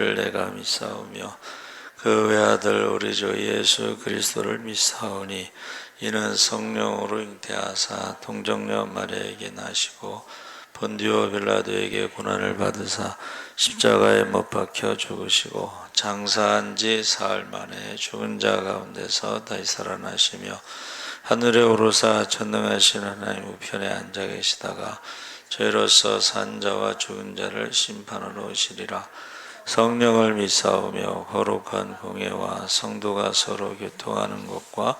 내가 믿사오며 그 외아들 우리 주 예수 그리스도를 믿사오니 이는 성령으로 잉태하사 동정녀 마리아에게 나시고 본디오 빌라도에게 고난을 받으사 십자가에 못 박혀 죽으시고 장사한 지 사흘 만에 죽은 자 가운데서 다시 살아나시며 하늘에 오르사 전능하신 하나님 우편에 앉아 계시다가 저희로서 산 자와 죽은 자를 심판하러 오시리라. 성령을 믿사오며 거룩한 공예와 성도가 서로 교통하는 것과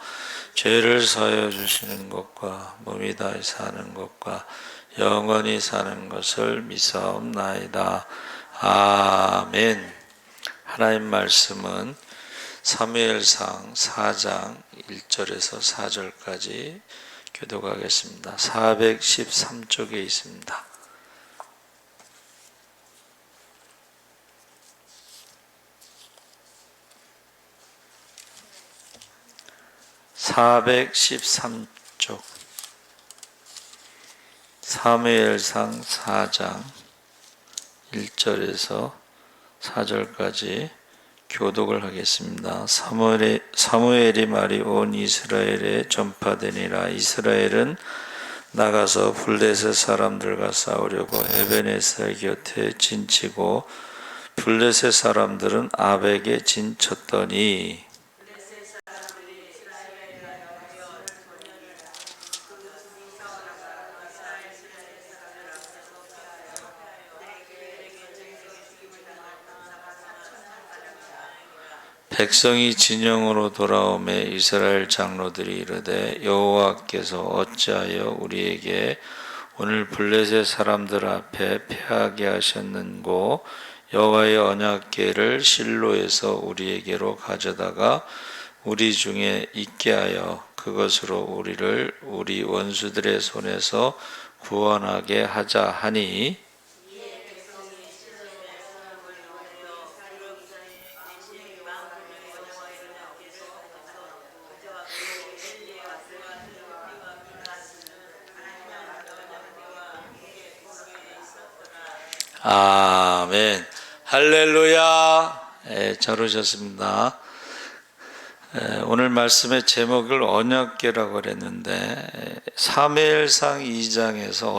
죄를 사하여 주시는 것과 몸이 다시 사는 것과 영원히 사는 것을 믿사옵나이다. 아멘. 하나님 말씀은 사무엘상 4장 1절에서 4절까지 교독하겠습니다. 413쪽에 있습니다. 413쪽 사무엘상 4장 1절에서 4절까지 교독을 하겠습니다. 사무엘이 말이 온 이스라엘에 전파되니라. 이스라엘은 나가서 블레셋 사람들과 싸우려고 에베네셀 곁에 진치고 블레셋 사람들은 아벡에 진쳤더니 백성이 진영으로 돌아오매 이스라엘 장로들이 이르되 여호와께서 어찌하여 우리에게 오늘 블레셋 사람들 앞에 패하게 하셨는고 여호와의 언약궤를 실로에서 우리에게로 가져다가 우리 중에 있게 하여 그것으로 우리를 우리 원수들의 손에서 구원하게 하자 하니 아멘. 할렐루야. 잘 오셨습니다. 오늘 말씀의 제목을 언약궤라고 그랬는데 사무엘상 2장에서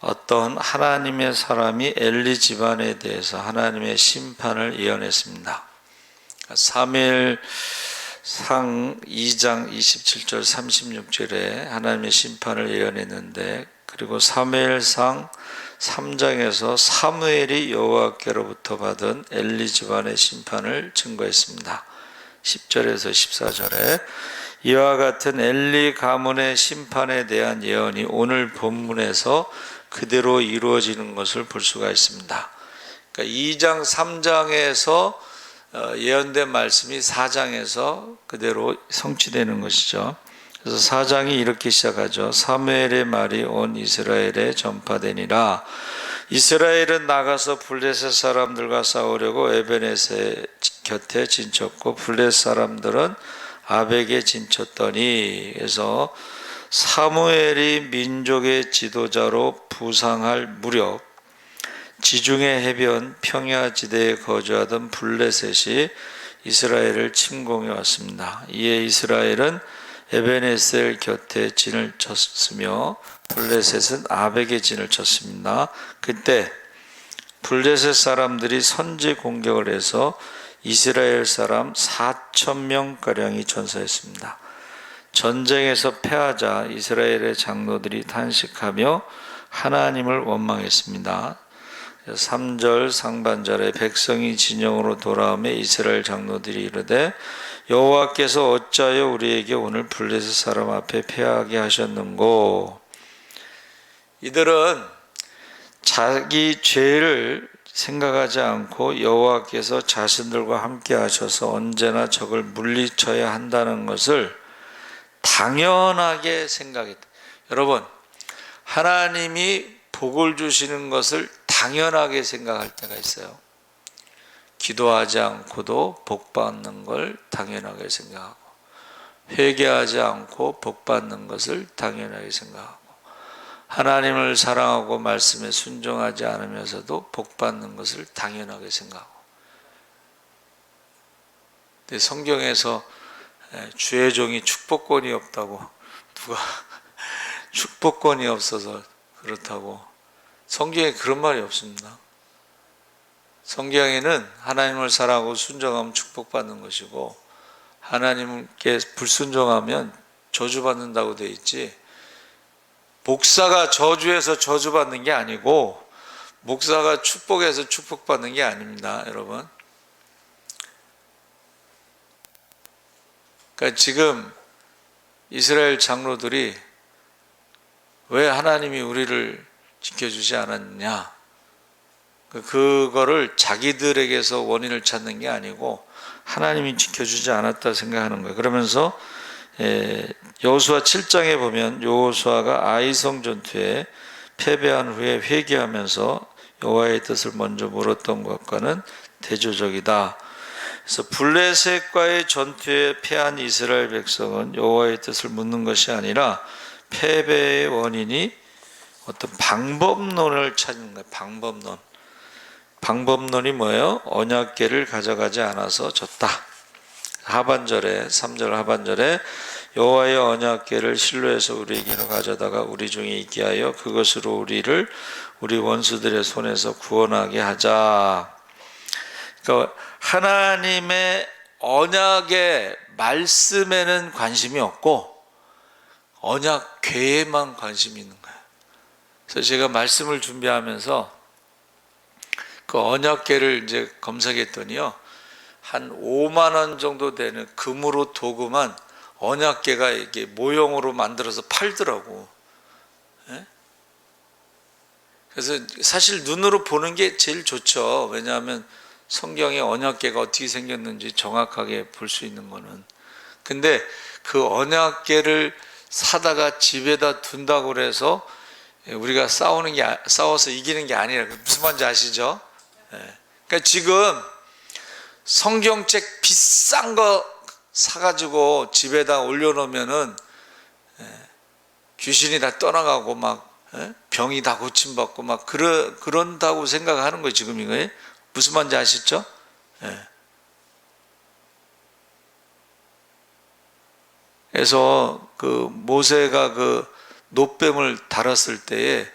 어떤 하나님의 사람이 엘리 집안에 대해서 하나님의 심판을 예언했습니다. 사무엘상 2장 27절 36절에 하나님의 심판을 예언했는데 그리고 사무엘상 3장에서 사무엘이 여호와께로부터 받은 엘리 집안의 심판을 증거했습니다. 10절에서 14절에 이와 같은 엘리 가문의 심판에 대한 예언이 오늘 본문에서 그대로 이루어지는 것을 볼 수가 있습니다. 그러니까 2장 3장에서 예언된 말씀이 4장에서 그대로 성취되는 것이죠. 그래서 4장이 이렇게 시작하죠. 사무엘의 말이 온 이스라엘에 전파되니라. 이스라엘은 나가서 블레셋 사람들과 싸우려고 에베네셀 곁에 진쳤고 블레셋 사람들은 아벡에 진쳤더니 그래서 사무엘이 민족의 지도자로 부상할 무렵 지중해 해변 평야지대에 거주하던 블레셋이 이스라엘을 침공해 왔습니다. 이에 이스라엘은 에베네셀 곁에 진을 쳤으며 블레셋은 아벡에 진을 쳤습니다. 그때 블레셋 사람들이 선제 공격을 해서 이스라엘 사람 4,000명가량이 전사했습니다. 전쟁에서 패하자 이스라엘의 장로들이 탄식하며 하나님을 원망했습니다. 3절 상반절에 백성이 진영으로 돌아오매 이스라엘 장로들이 이르되 여호와께서 어찌하여 우리에게 오늘 블레셋 사람 앞에 패하게 하셨는고. 이들은 자기 죄를 생각하지 않고 여호와께서 자신들과 함께 하셔서 언제나 적을 물리쳐야 한다는 것을 당연하게 생각했다. 여러분, 하나님이 복을 주시는 것을 당연하게 생각할 때가 있어요. 기도하지 않고도 복 받는 걸 당연하게 생각하고 회개하지 않고 복 받는 것을 당연하게 생각하고 하나님을 사랑하고 말씀에 순종하지 않으면서도 복 받는 것을 당연하게 생각하고. 근데 성경에서 주의 종이 축복권이 없다고 누가 축복권이 없어서 그렇다고, 성경에 그런 말이 없습니다. 성경에는 하나님을 사랑하고 순종하면 축복받는 것이고, 하나님께 불순종하면 저주받는다고 되어 있지, 목사가 저주해서 저주받는 게 아니고 목사가 축복해서 축복받는 게 아닙니다, 여러분. 그러니까 지금 이스라엘 장로들이 왜 하나님이 우리를 지켜주지 않았냐, 그거를 자기들에게서 원인을 찾는 게 아니고 하나님이 지켜주지 않았다 생각하는 거예요. 그러면서 여호수아 7장에 보면 여호수아가 아이성 전투에 패배한 후에 회개하면서 여호와의 뜻을 먼저 물었던 것과는 대조적이다. 그래서 블레셋과의 전투에 패한 이스라엘 백성은 여호와의 뜻을 묻는 것이 아니라 패배의 원인이 어떤 방법론을 찾는 거예요. 방법론이 뭐예요? 언약궤를 가져가지 않아서 졌다. 하반절에, 3절 하반절에 여호와의 언약궤를 실로에서 우리에게로 가져다가 우리 중에 있게 하여 그것으로 우리를 우리 원수들의 손에서 구원하게 하자. 그러니까 하나님의 언약의 말씀에는 관심이 없고 언약궤에만 관심이 있는 거예요. 그래서 제가 말씀을 준비하면서 그 언약궤를 이제 검색했더니요, 한 5만 원 정도 되는 금으로 도금한 언약궤가 이게 모형으로 만들어서 팔더라고. 그래서 사실 눈으로 보는 게 제일 좋죠. 왜냐하면 성경에 언약궤가 어떻게 생겼는지 정확하게 볼 수 있는 거는. 근데 그 언약궤를 사다가 집에다 둔다고 그래서 우리가 싸워서 이기는 게 아니라, 무슨 말인지 아시죠? 그러니까 지금 성경책 비싼 거 사가지고 집에다 올려놓으면은 귀신이 다 떠나가고 막 병이 다 고침받고 막 그런다고 생각하는 거예요. 지금 이거에 무슨 말인지 아시죠? 그래서 그 모세가 그 놋뱀을 달았을 때에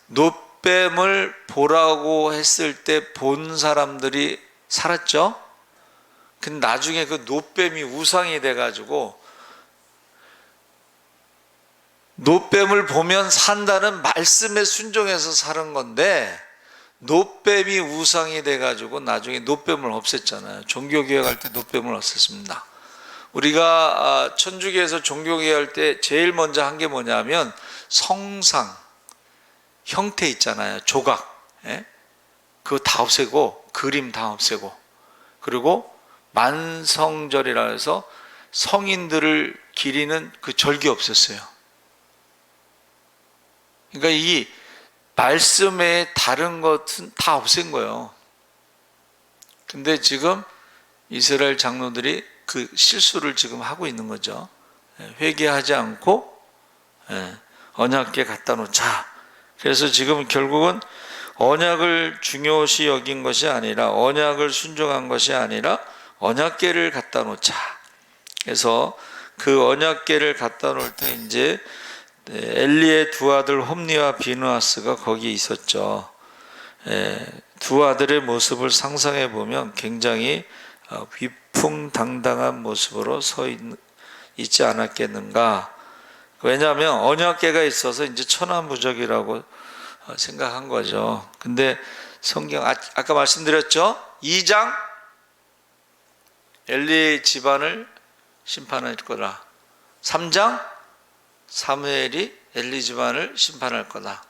놋뱀을 보라고 했을 때 본 사람들이 살았죠? 근데 나중에 그 놋뱀이 우상이 돼가지고, 놋뱀을 보면 산다는 말씀에 순종해서 사는 건데 놋뱀이 우상이 돼가지고 나중에 놋뱀을 없앴잖아요. 종교개혁할 때 놋뱀을 없앴습니다. 우리가 천주교에서 종교개혁할 때 제일 먼저 한 게 뭐냐면 성상 형태 있잖아요. 조각, 그거 다 없애고, 그림 다 없애고, 그리고 만성절이라 해서 성인들을 기리는 그 절기 없앴어요. 그러니까 이 말씀에 다른 것은 다 없앤 거예요. 근데 지금 이스라엘 장로들이 그 실수를 지금 하고 있는 거죠. 회개하지 않고 언약궤 갖다 놓자. 그래서 지금 결국은 언약을 중요시 여긴 것이 아니라, 언약을 순종한 것이 아니라 언약궤를 갖다 놓자. 그래서 그 언약궤를 갖다 놓을 때 이제 엘리의 두 아들 홈니와 비느하스가 거기 있었죠. 두 아들의 모습을 상상해 보면 굉장히 위풍당당한 모습으로 있지 않았겠는가. 왜냐하면 언약궤가 있어서 이제 천하무적이라고 생각한 거죠. 근데 성경 아까 말씀드렸죠? 2장 엘리 집안을 심판할 거다. 3장 사무엘이 엘리 집안을 심판할 거다.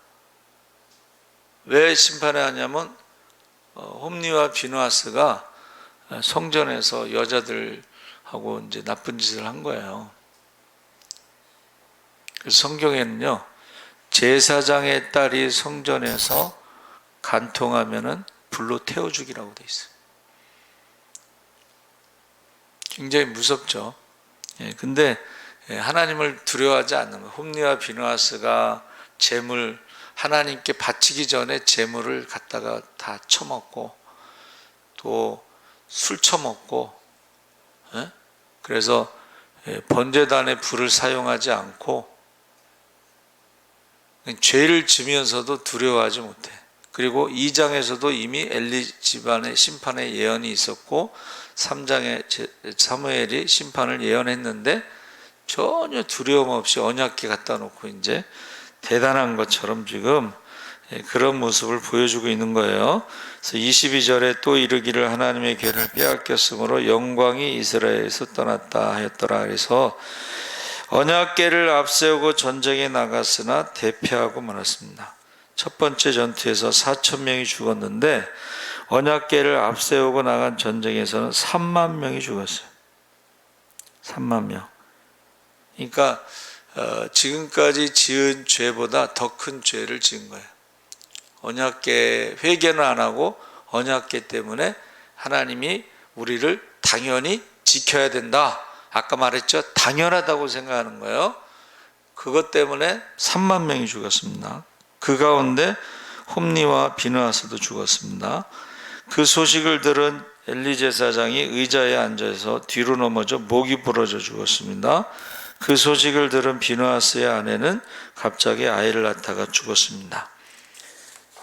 왜 심판을 하냐면 홈니와 비느하스가 성전에서 여자들하고 이제 나쁜 짓을 한 거예요. 그래서 성경에는요, 제사장의 딸이 성전에서 간통하면은 불로 태워 죽이라고 돼 있어요. 굉장히 무섭죠. 근데 하나님을 두려워하지 않는 거예요. 홈니와 비느하스가 재물 하나님께 바치기 전에 재물을 갖다가 다 처먹고 또 술 처먹고, 그래서 번제단의 불을 사용하지 않고 죄를 지면서도 두려워하지 못해. 그리고 2장에서도 이미 엘리 집안의 심판의 예언이 있었고 3장에 사무엘이 심판을 예언했는데 전혀 두려움 없이 언약궤 갖다 놓고 이제 대단한 것처럼 지금 그런 모습을 보여주고 있는 거예요. 그래서 22절에 또 이르기를 하나님의 궤를 빼앗겼으므로 영광이 이스라엘에서 떠났다 하였더라. 그래서 언약궤를 앞세우고 전쟁에 나갔으나 대패하고 말았습니다. 첫 번째 전투에서 4,000명이 죽었는데 언약궤를 앞세우고 나간 전쟁에서는 3만 명이 죽었어요. 3만 명. 그러니까 지금까지 지은 죄보다 더 큰 죄를 지은 거예요. 언약궤 회개는 안 하고 언약궤 때문에 하나님이 우리를 당연히 지켜야 된다. 아까 말했죠. 당연하다고 생각하는 거예요. 그것 때문에 3만 명이 죽었습니다. 그 가운데 홈리와 비느하스도 죽었습니다. 그 소식을 들은 엘리 제사장이 의자에 앉아서 뒤로 넘어져 목이 부러져 죽었습니다. 그 소식을 들은 비느하스의 아내는 갑자기 아이를 낳다가 죽었습니다.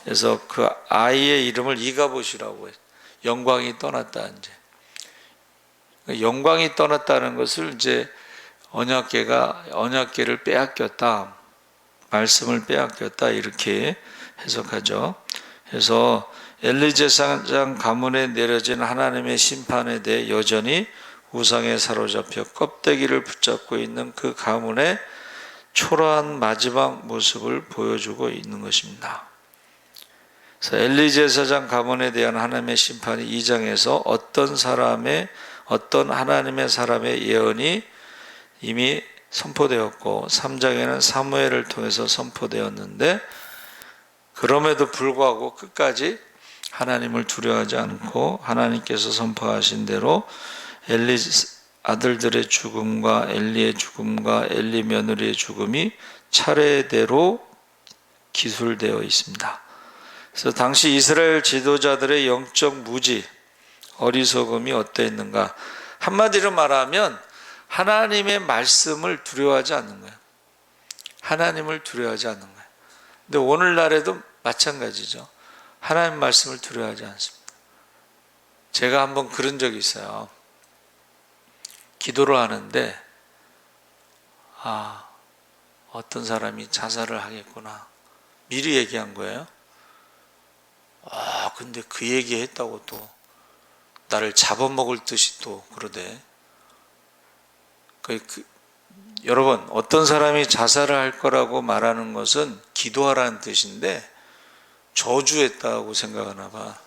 그래서 그 아이의 이름을 이가봇이라고 해요. 영광이 떠났다. 이제 영광이 떠났다는 것을 이제 언약궤를 빼앗겼다, 말씀을 빼앗겼다 이렇게 해석하죠. 그래서 엘리 제사장 가문에 내려진 하나님의 심판에 대해 여전히 우상에 사로잡혀 껍데기를 붙잡고 있는 그 가문의 초라한 마지막 모습을 보여주고 있는 것입니다. 그래서 엘리 제사장 가문에 대한 하나님의 심판이 2장에서 어떤 하나님의 사람의 예언이 이미 선포되었고 3장에는 사무엘을 통해서 선포되었는데 그럼에도 불구하고 끝까지 하나님을 두려워하지 않고 하나님께서 선포하신 대로 엘리 아들들의 죽음과 엘리의 죽음과 엘리 며느리의 죽음이 차례대로 기술되어 있습니다. 그래서 당시 이스라엘 지도자들의 영적 무지, 어리석음이 어떠했는가? 한마디로 말하면 하나님의 말씀을 두려워하지 않는 거예요. 하나님을 두려워하지 않는 거예요. 근데 오늘날에도 마찬가지죠. 하나님 말씀을 두려워하지 않습니다. 제가 한번 그런 적이 있어요. 기도를 하는데 어떤 사람이 자살을 하겠구나. 미리 얘기한 거예요. 근데 그 얘기했다고 또 나를 잡아먹을 듯이 또 그러대. 여러분, 어떤 사람이 자살을 할 거라고 말하는 것은 기도하라는 뜻인데 저주했다고 생각하나 봐.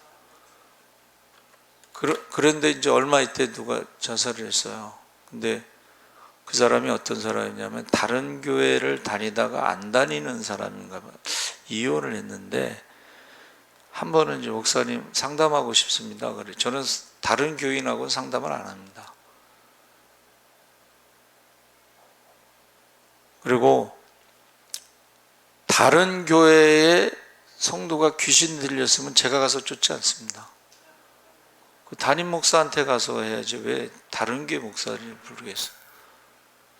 그런데 이제 얼마 있대 누가 자살을 했어요. 근데 그 사람이 어떤 사람이냐면 다른 교회를 다니다가 안 다니는 사람인가 봐. 이혼을 했는데 한 번은 이제 목사님 상담하고 싶습니다. 그래. 저는 다른 교인하고는 상담을 안 합니다. 그리고 다른 교회의 성도가 귀신 들렸으면 제가 가서 쫓지 않습니다. 그 담임 목사한테 가서 해야지 왜 다른 교회 목사를 부르겠어요.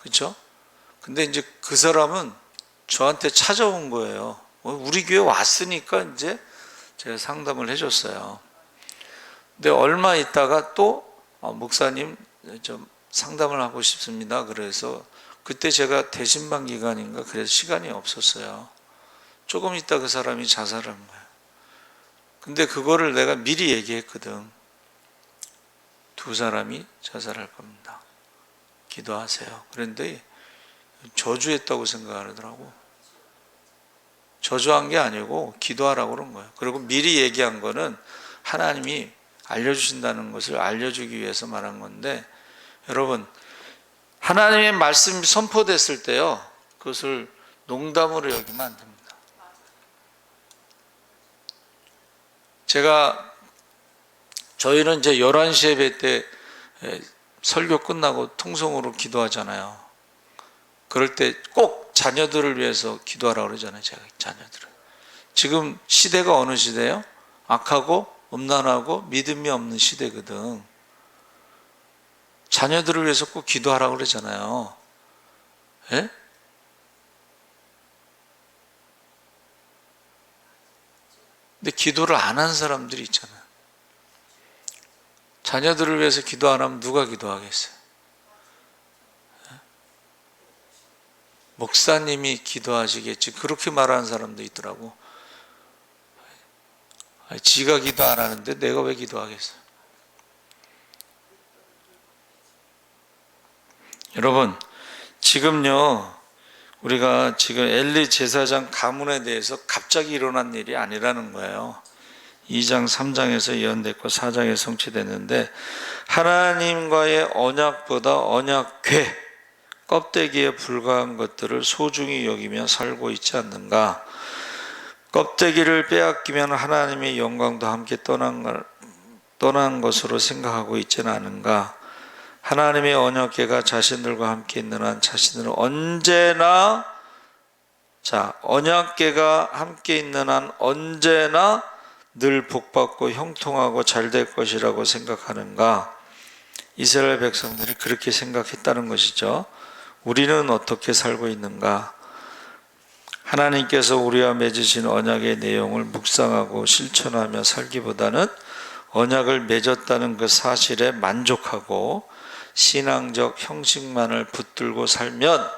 그렇죠? 근데 이제 그 사람은 저한테 찾아온 거예요. 우리 교회 왔으니까 이제 제가 상담을 해줬어요. 근데 얼마 있다가 또 목사님 좀 상담을 하고 싶습니다. 그래서 그때 제가 대신반 기간인가 그래서 시간이 없었어요. 조금 있다 그 사람이 자살을 한 거예요. 근데 그거를 내가 미리 얘기했거든. 두 사람이 자살할 겁니다. 기도하세요. 그런데 저주했다고 생각하더라고. 저주한 게 아니고 기도하라고 그런 거예요. 그리고 미리 얘기한 거는 하나님이 알려주신다는 것을 알려주기 위해서 말한 건데, 여러분, 하나님의 말씀이 선포됐을 때요, 그것을 농담으로 여기면 안 됩니다. 저희는 이제 11시 예배 때 설교 끝나고 통성으로 기도하잖아요. 그럴 때 꼭 자녀들을 위해서 기도하라고 그러잖아요. 제가 자녀들을. 지금 시대가 어느 시대예요? 악하고 음란하고 믿음이 없는 시대거든. 자녀들을 위해서 꼭 기도하라고 그러잖아요. 예? 근데 기도를 안 한 사람들이 있잖아요. 자녀들을 위해서 기도 안 하면 누가 기도하겠어요? 목사님이 기도하시겠지. 그렇게 말하는 사람도 있더라고. 지가 기도 안 하는데 내가 왜 기도하겠어요? 여러분, 지금요, 우리가 지금 엘리 제사장 가문에 대해서 갑자기 일어난 일이 아니라는 거예요. 2장 3장에서 예언됐고 4장에 성취됐는데, 하나님과의 언약보다 언약궤 껍데기에 불과한 것들을 소중히 여기며 살고 있지 않는가? 껍데기를 빼앗기면 하나님의 영광도 함께 떠난 것으로 생각하고 있지는 않은가? 하나님의 언약궤가 자신들과 함께 있는 한 자신들은 언제나, 언약궤가 함께 있는 한 언제나 늘 복받고 형통하고 잘 될 것이라고 생각하는가? 이스라엘 백성들이 그렇게 생각했다는 것이죠. 우리는 어떻게 살고 있는가? 하나님께서 우리와 맺으신 언약의 내용을 묵상하고 실천하며 살기보다는 언약을 맺었다는 그 사실에 만족하고 신앙적 형식만을 붙들고 살면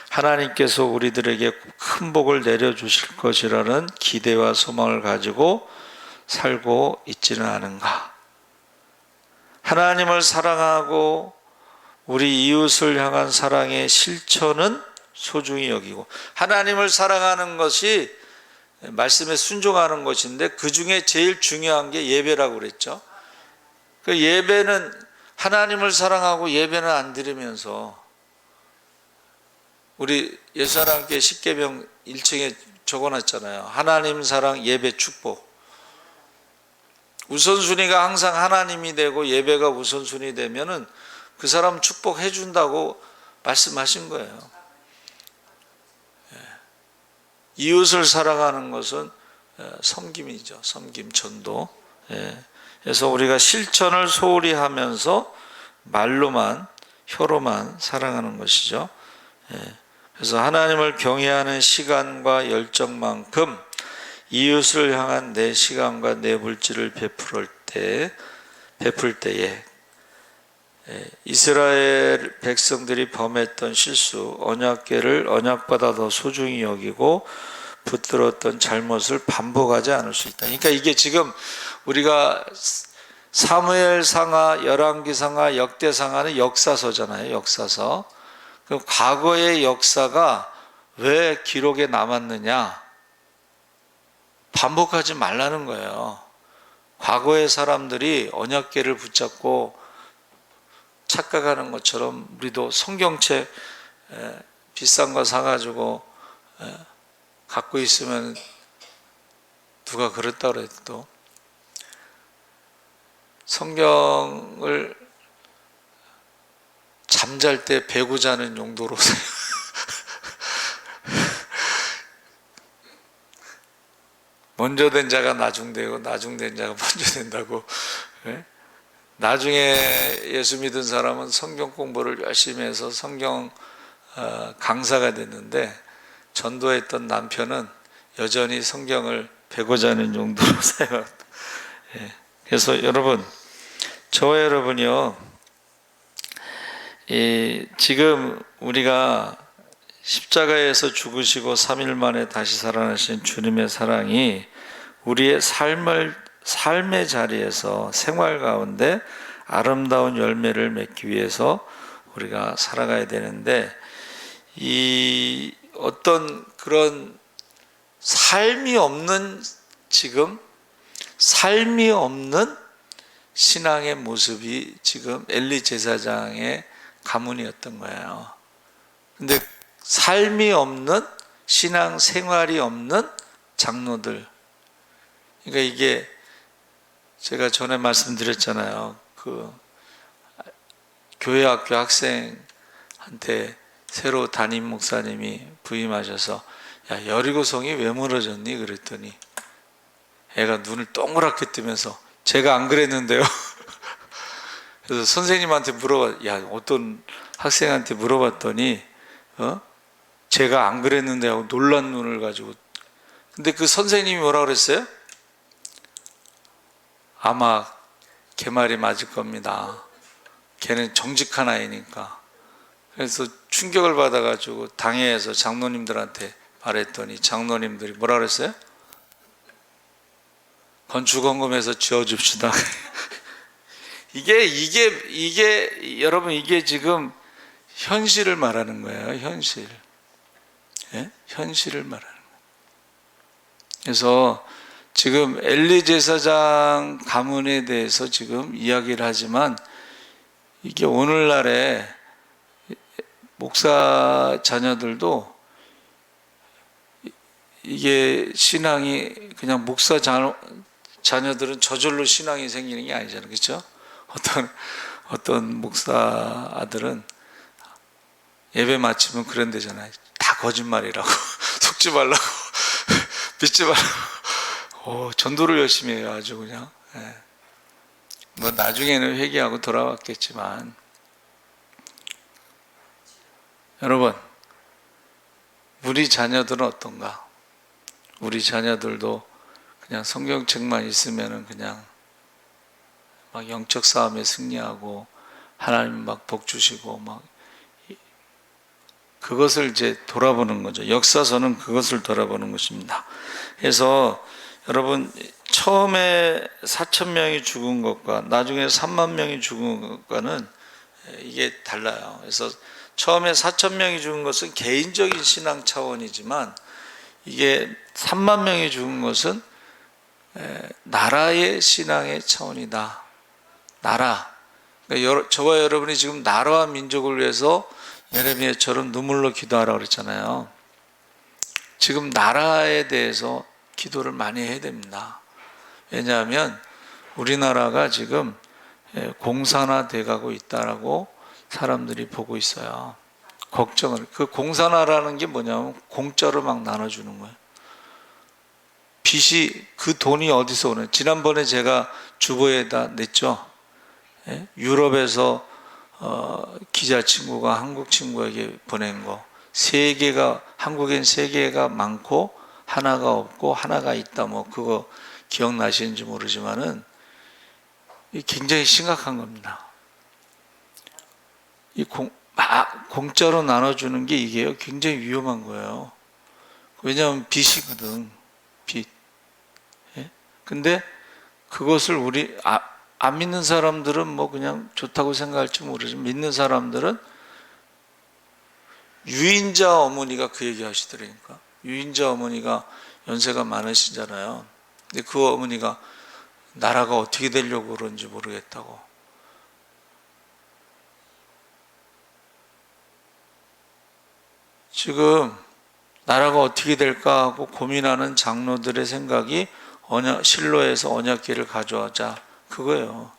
하나님께서 우리들에게 큰 복을 내려주실 것이라는 기대와 소망을 가지고 살고 있지는 않은가? 하나님을 사랑하고 우리 이웃을 향한 사랑의 실천은 소중히 여기고, 하나님을 사랑하는 것이 말씀에 순종하는 것인데 그 중에 제일 중요한 게 예배라고 그랬죠. 그 예배는 하나님을 사랑하고 예배는 안 드리면서, 우리 예수사랑교회 십계명 1층에 적어놨잖아요. 하나님 사랑 예배 축복. 우선순위가 항상 하나님이 되고 예배가 우선순위 되면은 그 사람 축복해 준다고 말씀하신 거예요. 이웃을 사랑하는 것은 섬김이죠. 섬김, 전도. 그래서 우리가 실천을 소홀히 하면서 말로만, 혀로만 사랑하는 것이죠. 그래서 하나님을 경외하는 시간과 열정만큼 이웃을 향한 내 시간과 내 물질을 베풀 때에 이스라엘 백성들이 범했던 실수, 언약궤를 언약보다 더 소중히 여기고 붙들었던 잘못을 반복하지 않을 수 있다. 그러니까 이게 지금 우리가 사무엘상하, 열왕기상하, 역대상하는 역사서잖아요. 역사서. 그럼 과거의 역사가 왜 기록에 남았느냐? 반복하지 말라는 거예요. 과거의 사람들이 언약궤를 붙잡고 착각하는 것처럼 우리도 성경책 비싼 거 사가지고 갖고 있으면 누가 그랬다 그래도 성경을 잠잘 때 베고 자는 용도로 먼저 된 자가 나중되고 나중된 자가 먼저 된다고. 나중에 예수 믿은 사람은 성경 공부를 열심히 해서 성경 강사가 됐는데 전도했던 남편은 여전히 성경을 베고자 하는 용도로 사용합니다. 그래서 여러분, 저와 여러분이요, 지금 우리가 십자가에서 죽으시고 3일 만에 다시 살아나신 주님의 사랑이 우리의 삶의 자리에서 생활 가운데 아름다운 열매를 맺기 위해서 우리가 살아가야 되는데, 이 어떤 그런 삶이 없는, 지금 삶이 없는 신앙의 모습이 지금 엘리 제사장의 가문이었던 거예요. 근데 삶이 없는, 신앙 생활이 없는 장로들, 그러니까 이게 제가 전에 말씀드렸잖아요. 그 교회 학교 학생한테 새로 담임 목사님이 부임하셔서 야, 여리고성이 왜 무너졌니? 그랬더니 애가 눈을 동그랗게 뜨면서 제가 안 그랬는데요. 그래서 선생님한테 어떤 학생한테 물어봤더니 제가 안 그랬는데 하고 놀란 눈을 가지고. 근데 그 선생님이 뭐라 그랬어요? 아마 걔 말이 맞을 겁니다. 걔는 정직한 아이니까. 그래서 충격을 받아가지고 당회에서 장로님들한테 말했더니 장로님들이 뭐라 그랬어요? 건축원금에서 지어줍시다. 이게 여러분, 이게 지금 현실을 말하는 거예요. 현실. 예? 현실을 말하는 거예요. 그래서 지금 엘리 제사장 가문에 대해서 지금 이야기를 하지만 이게 오늘날에 목사 자녀들도 이게 신앙이 그냥 목사 자녀들은 저절로 신앙이 생기는 게 아니잖아요. 그렇죠? 어떤 목사 아들은 예배 마치면 그런 데잖아요. 다 거짓말이라고. 속지 말라고. 믿지 말라고. 전도를 열심히 해요. 아주 그냥. 예. 뭐 나중에는 회개하고 돌아왔겠지만, 여러분, 우리 자녀들은 어떤가? 우리 자녀들도 그냥 성경책만 있으면은 그냥 막 영적 싸움에 승리하고 하나님 막 복 주시고 막 그것을 이제 돌아보는 거죠. 역사서는 그것을 돌아보는 것입니다. 그래서 여러분, 처음에 4,000명이 죽은 것과 나중에 3만 명이 죽은 것과는 이게 달라요. 그래서 처음에 4,000명이 죽은 것은 개인적인 신앙 차원이지만 이게 3만 명이 죽은 것은 나라의 신앙의 차원이다. 나라. 그러니까 저와 여러분이 지금 나라와 민족을 위해서 예레미야처럼 눈물로 기도하라고 그랬잖아요. 지금 나라에 대해서 기도를 많이 해야 됩니다. 왜냐하면 우리나라가 지금 공산화돼 가고 있다라고 사람들이 보고 있어요. 그 공산화라는 게 뭐냐면 공짜로 막 나눠주는 거예요. 빚이, 그 돈이 어디서 오는? 지난번에 제가 주보에다 냈죠. 유럽에서 기자 친구가 한국 친구에게 보낸 거, 한국엔 3개가 많고 하나가 없고 하나가 있다, 뭐 그거 기억나시는지 모르지만은 굉장히 심각한 겁니다. 공짜로 나눠주는 게 이게요, 굉장히 위험한 거예요. 왜냐하면 빚이거든, 빚. 근데 그것을 안 믿는 사람들은 뭐 그냥 좋다고 생각할지 모르지만 믿는 사람들은, 유인자 어머니가 그 얘기 하시더라니까. 유인자 어머니가 연세가 많으시잖아요. 근데 그 어머니가 나라가 어떻게 되려고 그런지 모르겠다고. 지금 나라가 어떻게 될까 하고 고민하는 장로들의 생각이 실로에서 언약궤를 가져오자, 그거예요.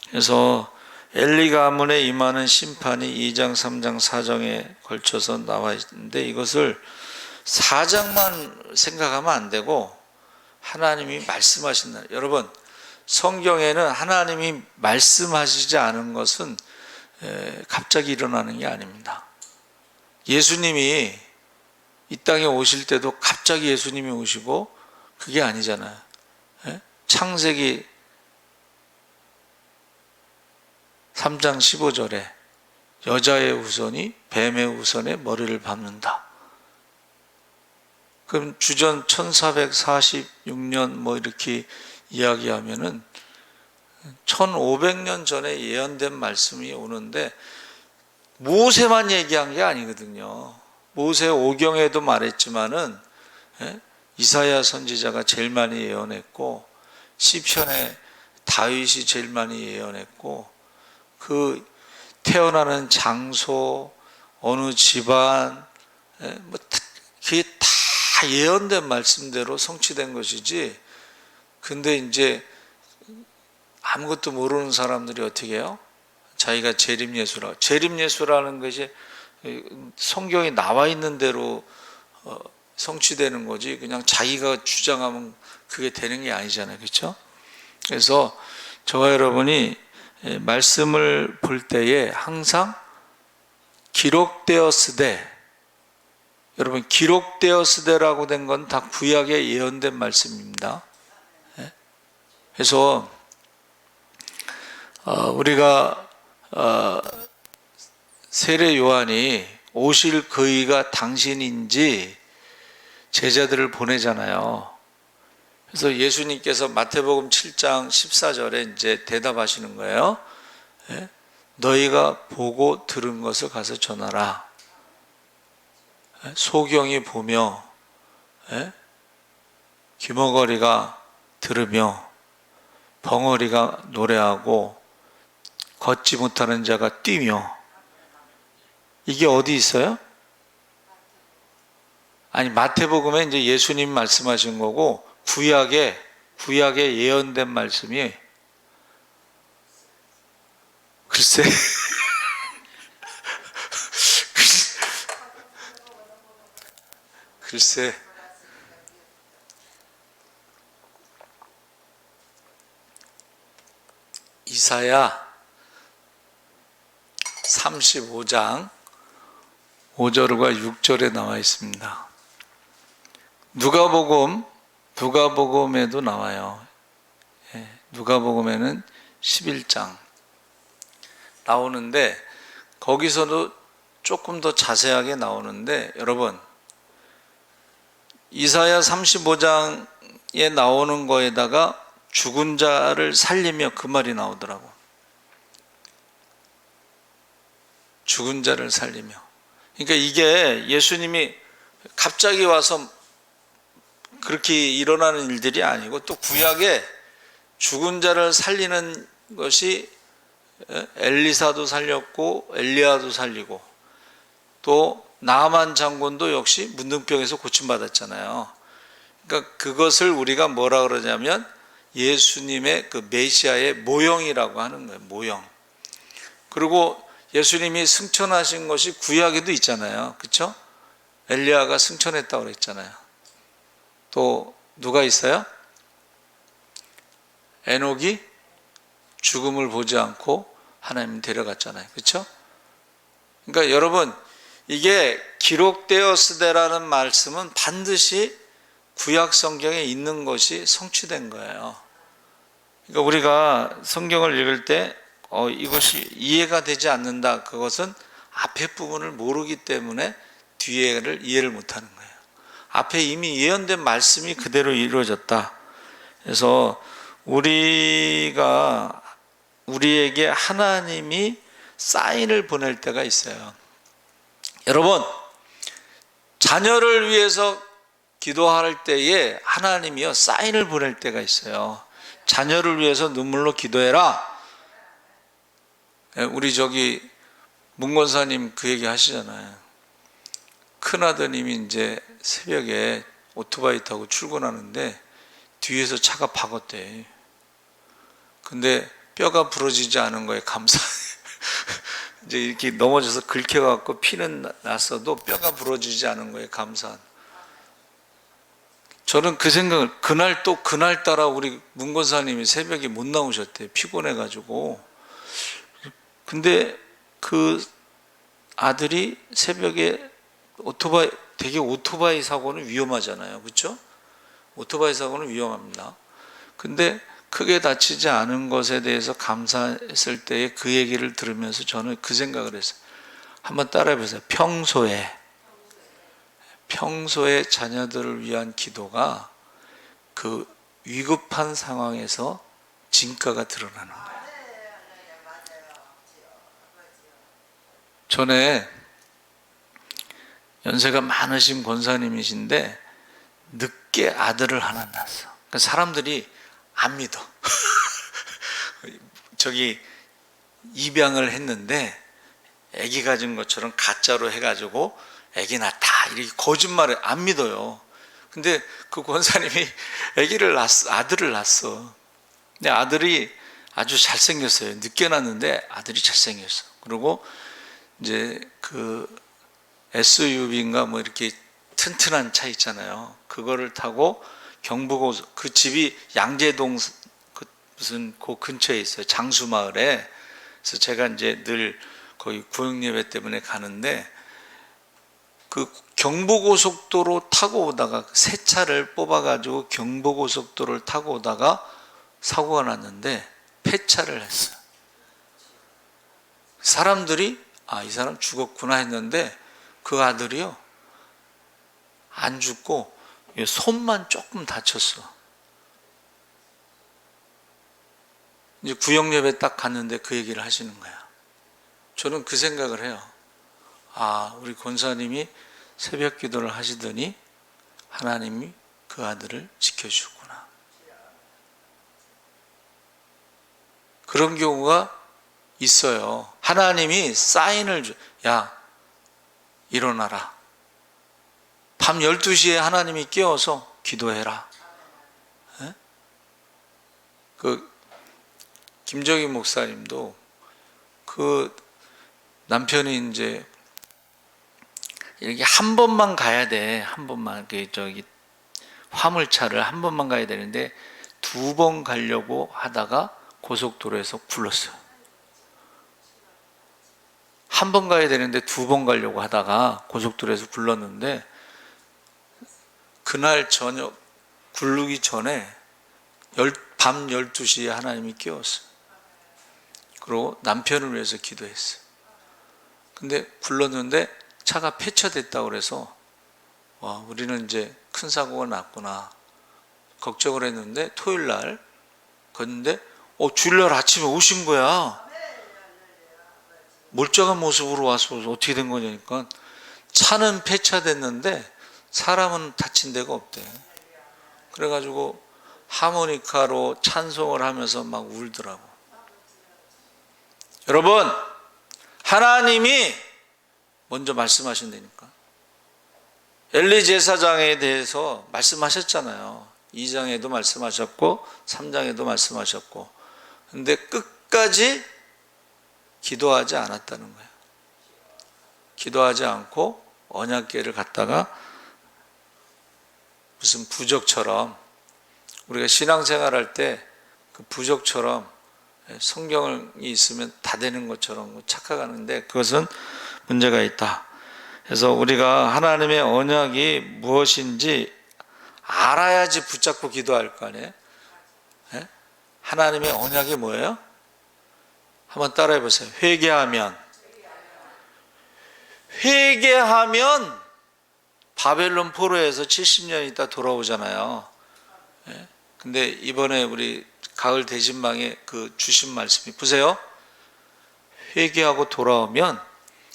그래서 엘리 가문에 임하는 심판이 2장, 3장, 4장에 걸쳐서 나와 있는데, 이것을 4장만 생각하면 안 되고 하나님이 말씀하신다. 여러분, 성경에는 하나님이 말씀하시지 않은 것은 갑자기 일어나는 게 아닙니다. 예수님이 이 땅에 오실 때도 갑자기 예수님이 오시고 그게 아니잖아요. 창세기 3장 15절에 여자의 후손이 뱀의 후손의 머리를 밟는다. 그럼 주전 1446년 뭐 이렇게 이야기하면은 1500년 전에 예언된 말씀이 오는데, 모세만 얘기한 게 아니거든요. 모세 오경에도 말했지만은 이사야 선지자가 제일 많이 예언했고, 시편에 다윗이 제일 많이 예언했고, 그 태어나는 장소, 어느 집안, 뭐 그게 다 예언된 말씀대로 성취된 것이지. 근데 이제 아무것도 모르는 사람들이 어떻게 해요? 자기가 재림예수라. 재림예수라는 것이 성경에 나와 있는 대로 성취되는 거지, 그냥 자기가 주장하면 그게 되는 게 아니잖아요. 그렇죠? 그래서 저와 여러분이 말씀을 볼 때에 항상 기록되었으되, 여러분 기록되었으되라고 된 건 다 구약에 예언된 말씀입니다. 그래서 우리가 세례 요한이 오실 그이가 당신인지 제자들을 보내잖아요. 그래서 예수님께서 마태복음 7장 14절에 이제 대답하시는 거예요. 너희가 보고 들은 것을 가서 전하라. 소경이 보며 귀머거리가 들으며 벙어리가 노래하고 걷지 못하는 자가 뛰며. 이게 어디 있어요? 아니, 마태복음에 이제 예수님 말씀하신 거고, 구약에 예언된 말씀이, 글쎄 글쎄 이사야 35장 5절과 6절에 나와 있습니다. 누가복음에도 나와요. 누가복음에는 11장 나오는데, 거기서도 조금 더 자세하게 나오는데, 여러분 이사야 35장에 나오는 거에다가 죽은 자를 살리며, 그 말이 나오더라고. 죽은 자를 살리며. 그러니까 이게 예수님이 갑자기 와서 그렇게 일어나는 일들이 아니고, 또 구약에 죽은 자를 살리는 것이 엘리사도 살렸고 엘리야도 살리고, 또 나아만 장군도 역시 문둥병에서 고침받았잖아요. 그러니까 그것을 우리가 뭐라 그러냐면 예수님의 그 메시아의 모형이라고 하는 거예요. 모형. 그리고 예수님이 승천하신 것이 구약에도 있잖아요. 그렇죠? 엘리야가 승천했다고 그랬잖아요. 또 누가 있어요? 에녹이 죽음을 보지 않고 하나님 데려갔잖아요. 그렇죠? 그러니까 여러분, 이게 기록되었으되라는 말씀은 반드시 구약 성경에 있는 것이 성취된 거예요. 그러니까 우리가 성경을 읽을 때 이것이 이해가 되지 않는다, 그것은 앞에 부분을 모르기 때문에 뒤에를 이해를 못하는 거예요. 앞에 이미 예언된 말씀이 그대로 이루어졌다. 그래서 우리에게 하나님이 사인을 보낼 때가 있어요. 여러분, 자녀를 위해서 기도할 때에 하나님이요 사인을 보낼 때가 있어요. 자녀를 위해서 눈물로 기도해라. 우리 문권사님 그 얘기 하시잖아요. 큰아드님이 이제 새벽에 오토바이 타고 출근하는데 뒤에서 차가 박았대. 근데 뼈가 부러지지 않은 거에 감사해. 이제 이렇게 넘어져서 긁혀갖고 피는 났어도 뼈가 부러지지 않은 거에 감사한. 저는 그 생각을, 그날따라 우리 문권사님이 새벽에 못 나오셨대. 피곤해가지고. 근데 그 아들이 새벽에 오토바이 사고는 위험하잖아요. 그렇죠? 오토바이 사고는 위험합니다. 근데 크게 다치지 않은 것에 대해서 감사했을 때에 그 얘기를 들으면서 저는 그 생각을 했어요. 한번 따라해 보세요. 평소에 자녀들을 위한 기도가 그 위급한 상황에서 진가가 드러나는 거예요. 전에 연세가 많으신 권사님이신데 늦게 아들을 하나 낳았어. 그러니까 사람들이 안 믿어. 입양을 했는데 아기 가진 것처럼 가짜로 해가지고 아기 낳다 이렇게 거짓말을 안 믿어요. 근데 그 권사님이 아들을 낳았어. 근데 아주 잘생겼어요. 늦게 낳았는데 아들이 잘생겼어. 그리고 이제 그 SUV인가 뭐 이렇게 튼튼한 차 있잖아요. 그거를 타고 경부고속, 그 집이 양재동 그 무슨 그 근처에 있어요. 장수마을에. 그래서 제가 이제 늘 거기 구역예배 때문에 가는데, 그 경부고속도로 타고 오다가 새 차를 뽑아가지고 경부고속도로를 타고 오다가 사고가 났는데 폐차를 했어요. 사람들이 이 사람 죽었구나 했는데 그 아들이요, 안 죽고 손만 조금 다쳤어. 이제 구역예배 딱 갔는데 그 얘기를 하시는 거야. 저는 그 생각을 해요. 우리 권사님이 새벽 기도를 하시더니 하나님이 그 아들을 지켜주구나. 그런 경우가 있어요. 하나님이 사인을 야, 일어나라. 밤 12시에 하나님이 깨워서 기도해라. 에? 그 김정희 목사님도 그 남편이 이제 이렇게 한 번만 가야 돼. 한 번만, 화물차를 한 번만 가야 되는데 2번 가려고 하다가 고속도로에서 굴렀어요. 한 번 가야 되는데 2번 가려고 하다가 고속도로에서 굴렀는데, 그날 저녁 굴르기 전에 밤 12시에 하나님이 깨웠어요. 그리고 남편을 위해서 기도했어요. 근데 굴렀는데 차가 폐차됐다고 그래서 우리는 이제 큰 사고가 났구나 걱정을 했는데, 토요일 날 걷는데 주일날 아침에 오신 거야. 멀쩡한 모습으로 와서 어떻게 된 거냐니까, 차는 폐차됐는데 사람은 다친 데가 없대. 그래가지고 하모니카로 찬송을 하면서 막 울더라고. 여러분, 하나님이 먼저 말씀하신다니까. 엘리 제사장에 대해서 말씀하셨잖아요. 2장에도 말씀하셨고 3장에도 말씀하셨고, 근데 끝까지 기도하지 않았다는 거예요. 기도하지 않고 언약궤를 갖다가 무슨 부적처럼, 우리가 신앙생활할 때 그 부적처럼 성경이 있으면 다 되는 것처럼 착각하는데 그것은 문제가 있다. 그래서 우리가 하나님의 언약이 무엇인지 알아야지 붙잡고 기도할 거 아니에요. 하나님의 언약이 뭐예요? 한번 따라해 보세요. 회개하면 바벨론 포로에서 70년 있다 돌아오잖아요. 근데 이번에 우리 가을 대진방에 그 주신 말씀이, 보세요. 회개하고 돌아오면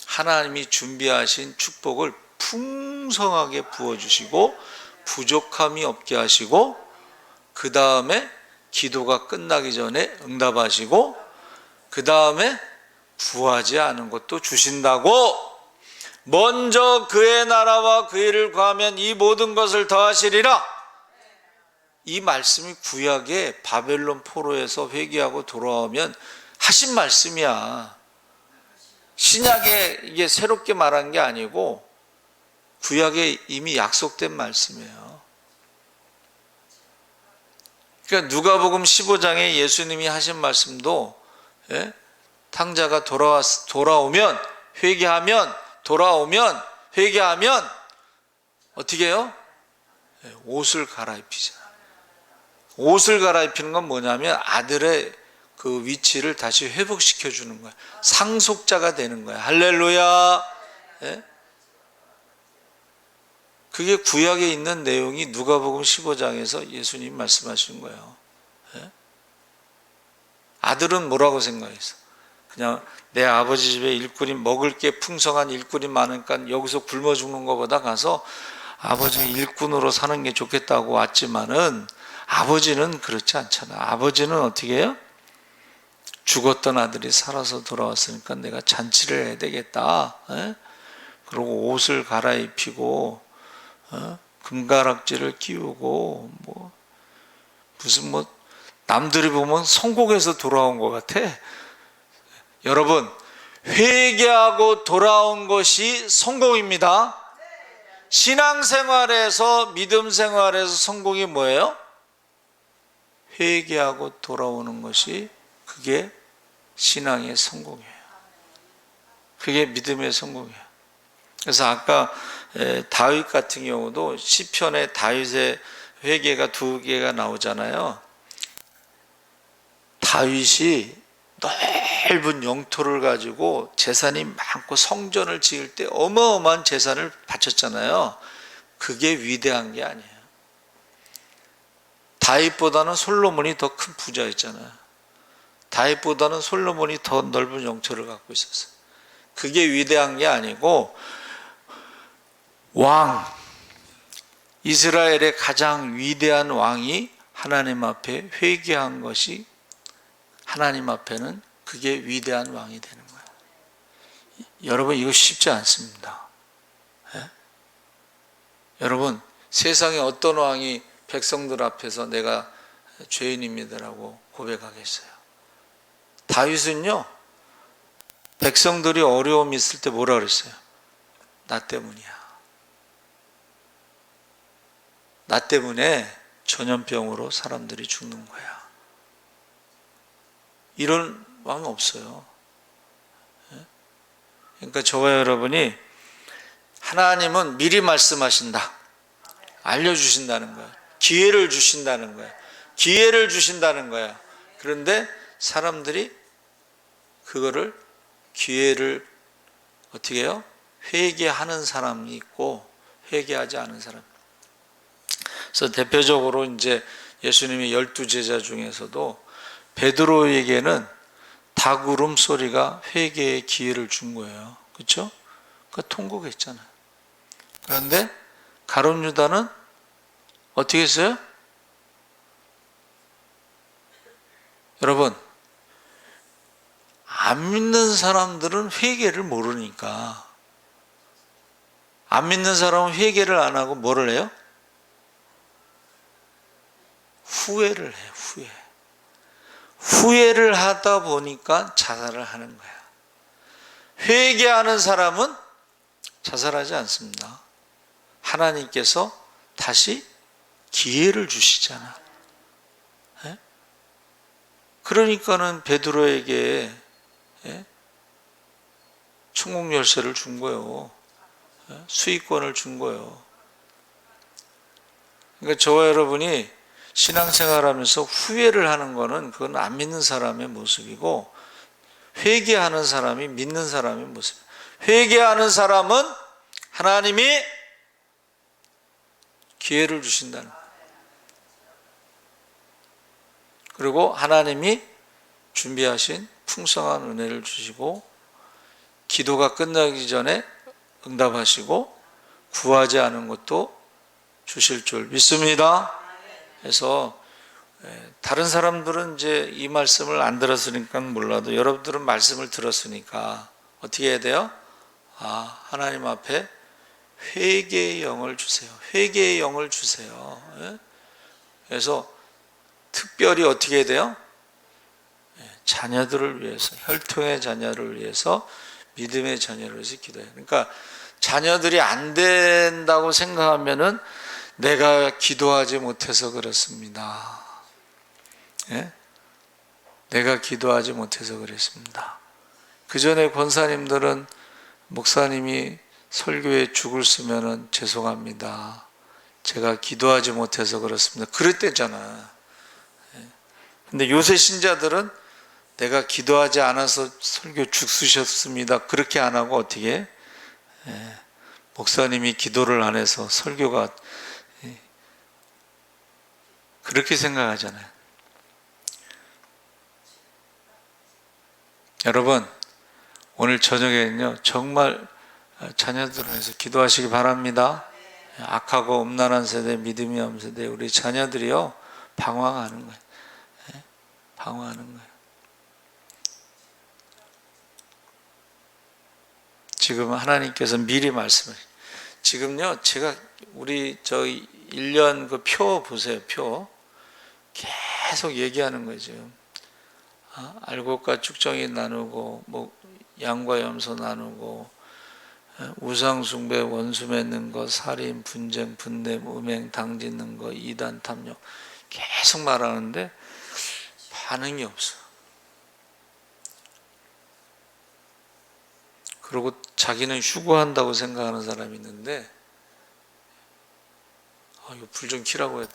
하나님이 준비하신 축복을 풍성하게 부어주시고 부족함이 없게 하시고, 그 다음에 기도가 끝나기 전에 응답하시고, 그 다음에 구하지 않은 것도 주신다고. 먼저 그의 나라와 그 일을 구하면 이 모든 것을 더하시리라. 이 말씀이 구약에 바벨론 포로에서 회개하고 돌아오면 하신 말씀이야. 신약에 이게 새롭게 말한 게 아니고 구약에 이미 약속된 말씀이에요. 그러니까 누가복음 15장에 예수님이 하신 말씀도, 탕자가 돌아오면 회개하면, 돌아오면 회개하면 어떻게 해요? 옷을 갈아입히자. 옷을 갈아입히는 건 뭐냐면 아들의 그 위치를 다시 회복시켜 주는 거야. 상속자가 되는 거야. 할렐루야. 그게 구약에 있는 내용이 누가복음 15장에서 예수님 말씀하신 거예요. 아들은 뭐라고 생각했어? 그냥 내 아버지 집에 일꾼이 먹을 게 풍성한 일꾼이 많으니까 여기서 굶어 죽는 것보다 가서 아버지가 일꾼으로 사는 게 좋겠다고 왔지만은, 아버지는 그렇지 않잖아. 아버지는 어떻게 해요? 죽었던 아들이 살아서 돌아왔으니까 내가 잔치를 해야 되겠다. 그리고 옷을 갈아입히고 금가락지를 끼우고 무슨 남들이 보면 성공해서 돌아온 것 같아. 여러분, 회개하고 돌아온 것이 성공입니다. 신앙생활에서, 믿음 생활에서 성공이 뭐예요? 회개하고 돌아오는 것이, 그게 신앙의 성공이에요. 그게 믿음의 성공이에요. 그래서 아까 다윗 같은 경우도 시편에 다윗의 회개가 2개가 나오잖아요. 다윗이 넓은 영토를 가지고 재산이 많고 성전을 지을 때 어마어마한 재산을 바쳤잖아요. 그게 위대한 게 아니에요. 다윗보다는 솔로몬이 더 큰 부자였잖아요. 다윗보다는 솔로몬이 더 넓은 영토를 갖고 있었어요. 그게 위대한 게 아니고, 왕, 이스라엘의 가장 위대한 왕이 하나님 앞에 회개한 것이, 하나님 앞에는 그게 위대한 왕이 되는 거예요. 여러분, 이거 쉽지 않습니다. 예? 여러분, 세상에 어떤 왕이 백성들 앞에서 내가 죄인입니다라고 고백하겠어요? 다윗은요, 백성들이 어려움이 있을 때 뭐라 그랬어요? 나 때문이야. 나 때문에 전염병으로 사람들이 죽는 거야. 이런 왕은 없어요. 그러니까 저와 여러분이, 하나님은 미리 말씀하신다. 알려주신다는 거야. 기회를 주신다는 거야. 기회를 주신다는 거야. 그런데 사람들이 그거를, 기회를 어떻게 해요? 회개하는 사람이 있고 회개하지 않은 사람. 그래서 대표적으로 이제 예수님의 12제자 중에서도 베드로에게는 닭 울음소리가 회개의 기회를 준 거예요. 그렇죠? 그러니까 통곡했잖아요. 그런데 가룟 유다는 어떻게 했어요? 여러분, 안 믿는 사람들은 회개를 모르니까, 안 믿는 사람은 회개를 안 하고 뭐를 해요? 후회를 해요. 후회를 하다 보니까 자살을 하는 거야. 회개하는 사람은 자살하지 않습니다. 하나님께서 다시 기회를 주시잖아. 예? 그러니까는 베드로에게 천국 열쇠를 준 거예요. 수익권을 준 거예요. 그러니까 저와 여러분이 신앙생활하면서 후회를 하는 거는, 그건 안 믿는 사람의 모습이고, 회개하는 사람이 믿는 사람의 모습. 회개하는 사람은 하나님이 기회를 주신다는 거예요. 그리고 하나님이 준비하신 풍성한 은혜를 주시고, 기도가 끝나기 전에 응답하시고, 구하지 않은 것도 주실 줄 믿습니다. 그래서 다른 사람들은 이제 이 말씀을 안 들었으니까 몰라도, 여러분들은 말씀을 들었으니까 어떻게 해야 돼요? 하나님 앞에 회개의 영을 주세요. 회개의 영을 주세요. 그래서 특별히 어떻게 해야 돼요? 자녀들을 위해서, 혈통의 자녀를 위해서, 믿음의 자녀를 위해서 기도해요. 그러니까 자녀들이 안 된다고 생각하면은 내가 기도하지 못해서 그렇습니다. 내가 기도하지 못해서 그랬습니다. 그 전에 권사님들은, 목사님이 설교에 죽을 쓰면은 죄송합니다. 제가 기도하지 못해서 그렇습니다. 그랬대잖아. 근데 요새 신자들은 내가 기도하지 않아서 설교 죽 쓰셨습니다. 그렇게 안 하고 어떻게 해? 목사님이 기도를 안 해서 설교가, 그렇게 생각하잖아요. 여러분, 오늘 저녁에는요, 정말 자녀들을 위해서 기도하시기 바랍니다. 악하고 음란한 세대, 믿음이 없는 세대, 우리 자녀들이요, 방황하는 거예요. 방황하는 거예요. 지금 하나님께서 미리 말씀을, 지금요, 제가 우리 1년 그 표 보세요. 표 계속 얘기하는 거죠. 알곡과 쭉정이 나누고 뭐 양과 염소 나누고 우상 숭배, 원수 맺는 거, 살인, 분쟁, 분냄, 음행, 당 짓는 거, 이단, 탐욕 계속 말하는데 반응이 없어. 그리고 자기는 휴거한다고 생각하는 사람이 있는데 이거 불 좀 켜라고 해.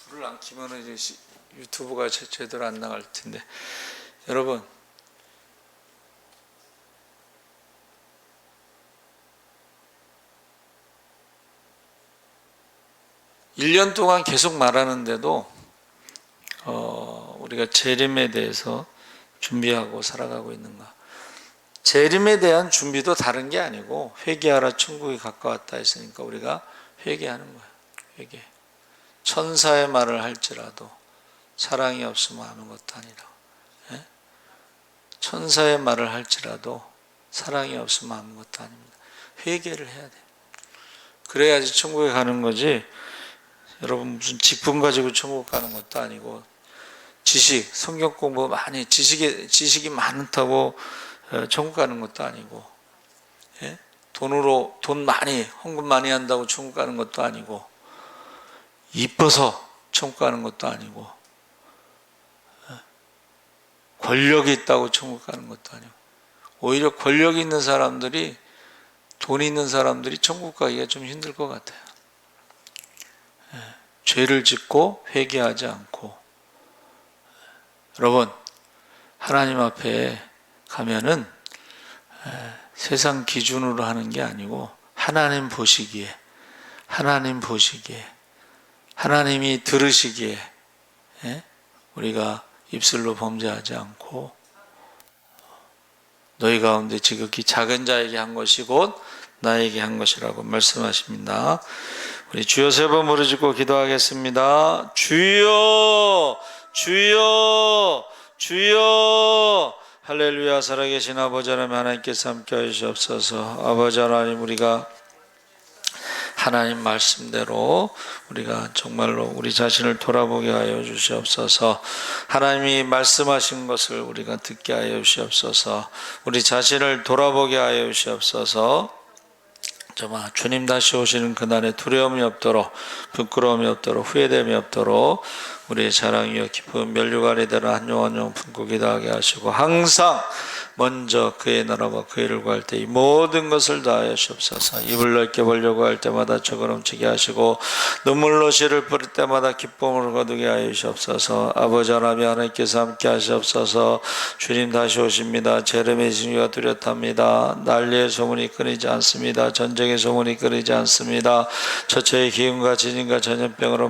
불을 안 켜면 이제 유튜브가 제대로 안 나갈 텐데. 여러분, 일 년 동안 계속 말하는데도 우리가 재림에 대해서 준비하고 살아가고 있는가? 재림에 대한 준비도 다른 게 아니고 회개하라 천국이 가까웠다 했으니까 우리가 회개하는 거예요. 회개. 천사의 말을 할지라도 사랑이 없으면 아무것도 아니라. 예? 천사의 말을 할지라도 사랑이 없으면 아무것도 아닙니다. 회개를 해야 돼요. 그래야지 천국에 가는 거지. 여러분 무슨 직분 가지고 천국 가는 것도 아니고 지식, 성경 공부 많이 지식이 많다고 천국 가는 것도 아니고 예? 돈 많이 헌금 많이 한다고 천국 가는 것도 아니고 이뻐서 천국 가는 것도 아니고 권력이 있다고 천국 가는 것도 아니고 오히려 권력이 있는 사람들이 돈 있는 사람들이 천국 가기가 좀 힘들 것 같아요. 죄를 짓고 회개하지 않고 여러분 하나님 앞에 가면은 세상 기준으로 하는 게 아니고 하나님 보시기에 하나님이 들으시기에 우리가 입술로 범죄하지 않고 너희 가운데 지극히 작은 자에게 한 것이 곧 나에게 한 것이라고 말씀하십니다. 우리 주여 세 번 부르짖고 기도하겠습니다. 주여 주여 주여. 할렐루야. 살아계신 아버지 하나님, 하나님께서 함께 하시옵소서. 아버지 하나님, 우리가 하나님 말씀대로 우리가 정말로 우리 자신을 돌아보게 하여 주시옵소서. 하나님이 말씀하신 것을 우리가 듣게 하여 주시옵소서. 우리 자신을 돌아보게 하여 주시옵소서. 정말 주님 다시 오시는 그날에 두려움이 없도록, 부끄러움이 없도록, 후회됨이 없도록 우리의 자랑이요 기쁨 면류관이 되는 한 영 한 영 품고 기도하게 하시고 항상 먼저 그의 나라와 그의 일을 구할 때 이 모든 것을 다하여 주옵소서. 입을 넓게 벌려고 할 때마다 적어 넘치게 하시고 눈물로 씨를 뿌릴 때마다 기쁨을 거두게 하여 주옵소서. 아버지 하나님, 하나님께서 함께 하시옵소서. 주님 다시 오십니다. 재림의 진위가 뚜렷합니다. 난리의 소문이 끊이지 않습니다. 전쟁의 소문이 끊이지 않습니다. 처처의 기운과 지진과 전염병으로